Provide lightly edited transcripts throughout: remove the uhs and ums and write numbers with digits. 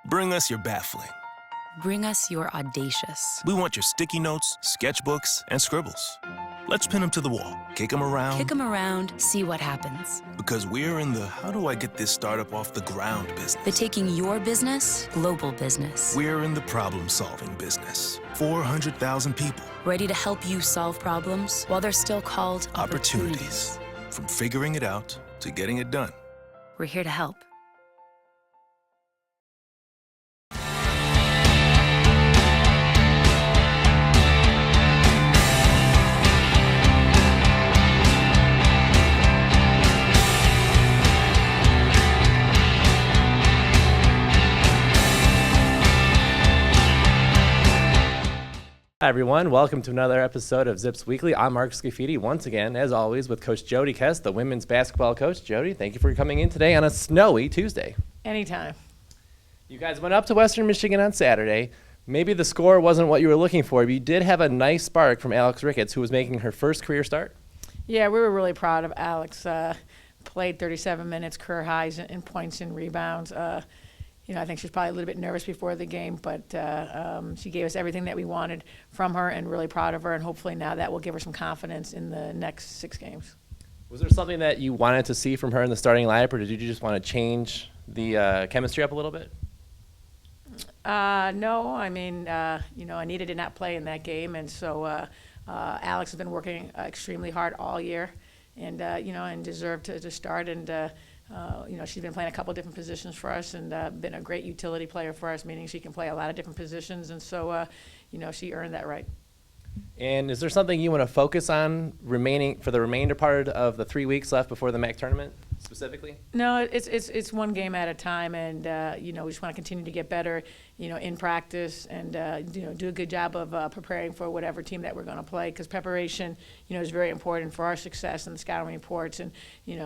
Bring us your baffling. Bring us your audacious. We want your sticky notes, sketchbooks, and scribbles. Let's pin them to the wall, kick them around. Kick them around, see what happens. Because we're in the how do I get this startup off the ground business. The taking your business, global business. We're in the problem-solving business. 400,000 people. Ready to help you solve problems while they're still called opportunities. From figuring it out to getting it done. We're here to help. Hi, everyone. Welcome to another episode of Zips Weekly. I'm Mark Scafidi, once again, as always, with Coach Jodi Kest, the women's basketball coach. Jodi, thank you for coming in today on a snowy Tuesday. Anytime. You guys went up to Western Michigan on Saturday. Maybe the score wasn't what you were looking for, but you did have a nice spark from Alex Ricketts, who was making her first career start. Yeah, we were really proud of Alex. Played 37 minutes, career highs in points and rebounds. I think she was probably a little bit nervous before the game, but she gave us everything that we wanted from her and really proud of her. And hopefully now that will give her some confidence in the next 6 games. Was there something that you wanted to see from her in the starting lineup, or did you just want to change the chemistry up a little bit? No, I mean, Anita did not play in that game. And so Alex has been working extremely hard all year and deserved to start. And, she's been playing a couple different positions for us and been a great utility player for us, meaning she can play a lot of different positions. And so, she earned that right. And is there something you want to focus on remaining for the remainder part of the 3 weeks left before the MAC tournament specifically? No, it's one game at a time, and we just want to continue to get better, in practice, and do a good job of preparing for whatever team that we're going to play. Because preparation, is very important for our success in the scouting reports, and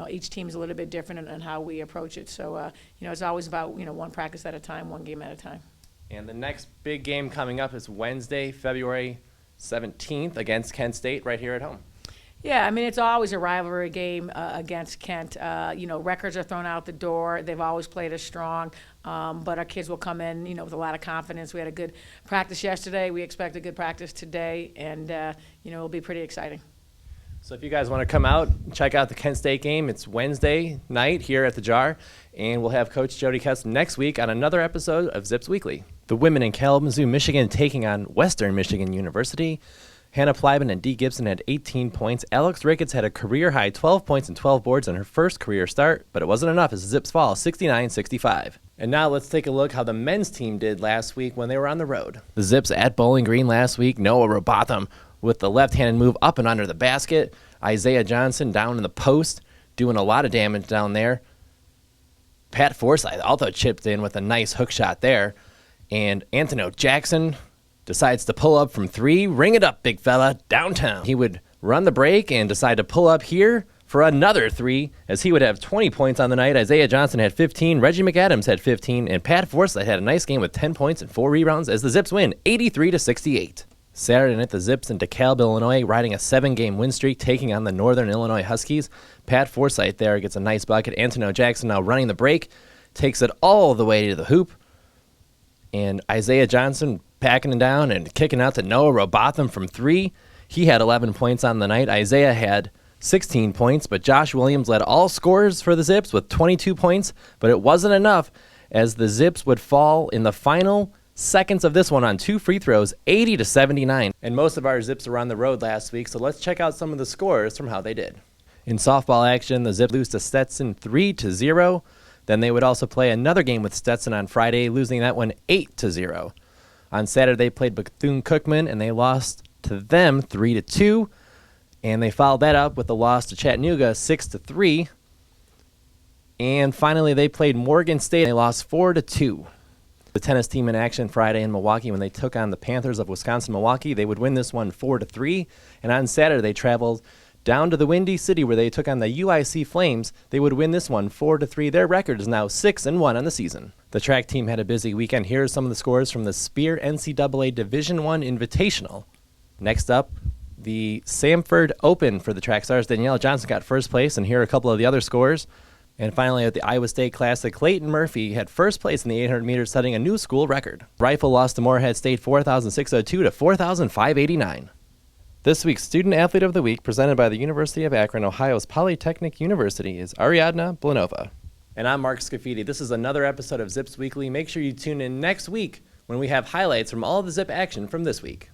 each team is a little bit different in how we approach it. So it's always about one practice at a time, one game at a time. And the next big game coming up is Wednesday, February 17th against Kent State right here at home. Yeah, I mean, it's always a rivalry game against Kent. Records are thrown out the door. They've always played us strong, but our kids will come in, with a lot of confidence. We had a good practice yesterday. We expect a good practice today, and, it'll be pretty exciting. So if you guys want to come out, check out the Kent State game. It's Wednesday night here at the Jar, and we'll have Coach Jodi Kest next week on another episode of Zips Weekly. The women in Kalamazoo, Michigan, taking on Western Michigan University. Hannah Plyman and Dee Gibson had 18 points. Alex Ricketts had a career-high 12 points and 12 boards on her first career start, but it wasn't enough as the Zips fall 69-65. And now let's take a look how the men's team did last week when they were on the road. The Zips at Bowling Green last week, Noah Robotham with the left-handed move up and under the basket. Isaiah Johnson down in the post, doing a lot of damage down there. Pat Forsythe also chipped in with a nice hook shot there. And Anthony Jackson decides to pull up from 3. Ring it up, big fella, downtown. He would run the break and decide to pull up here for another 3, as he would have 20 points on the night. Isaiah Johnson had 15, Reggie McAdams had 15, and Pat Forsythe had a nice game with 10 points and 4 rebounds as the Zips win 83-68. Saturday night, the Zips in DeKalb, Illinois, riding a 7-game win streak, taking on the Northern Illinois Huskies. Pat Forsythe there gets a nice bucket. Anthony Jackson now running the break, takes it all the way to the hoop. And Isaiah Johnson packing it down and kicking out to Noah Robotham from 3. He had 11 points on the night. Isaiah had 16 points, but Josh Williams led all scorers for the Zips with 22 points, but it wasn't enough as the Zips would fall in the final seconds of this one on 2 free throws, 80-79. And most of our Zips were on the road last week, so let's check out some of the scores from how they did. In softball action, the Zips lose to Stetson 3-0. Then they would also play another game with Stetson on Friday, losing that one 8-0. On Saturday, they played Bethune-Cookman, and they lost to them 3-2. And they followed that up with a loss to Chattanooga 6-3. And finally, they played Morgan State, and they lost 4-2. The tennis team in action Friday in Milwaukee when they took on the Panthers of Wisconsin-Milwaukee. They would win this one 4-3. And on Saturday, they traveled down to the Windy City where they took on the UIC Flames. They would win this one 4-3. Their record is now 6-1 on the season. The track team had a busy weekend. Here are some of the scores from the Spear NCAA Division I Invitational. Next up, the Samford Open for the track stars. Danielle Johnson got first place, and here are a couple of the other scores. And finally, at the Iowa State Classic, Clayton Murphy had first place in the 800 meters, setting a new school record. Rifle lost to Morehead State 4,602 to 4,589. This week's Student Athlete of the Week, presented by the University of Akron, Ohio's Polytechnic University, is Ariadna Blanova. And I'm Mark Scafidi. This is another episode of Zips Weekly. Make sure you tune in next week when we have highlights from all the Zip action from this week.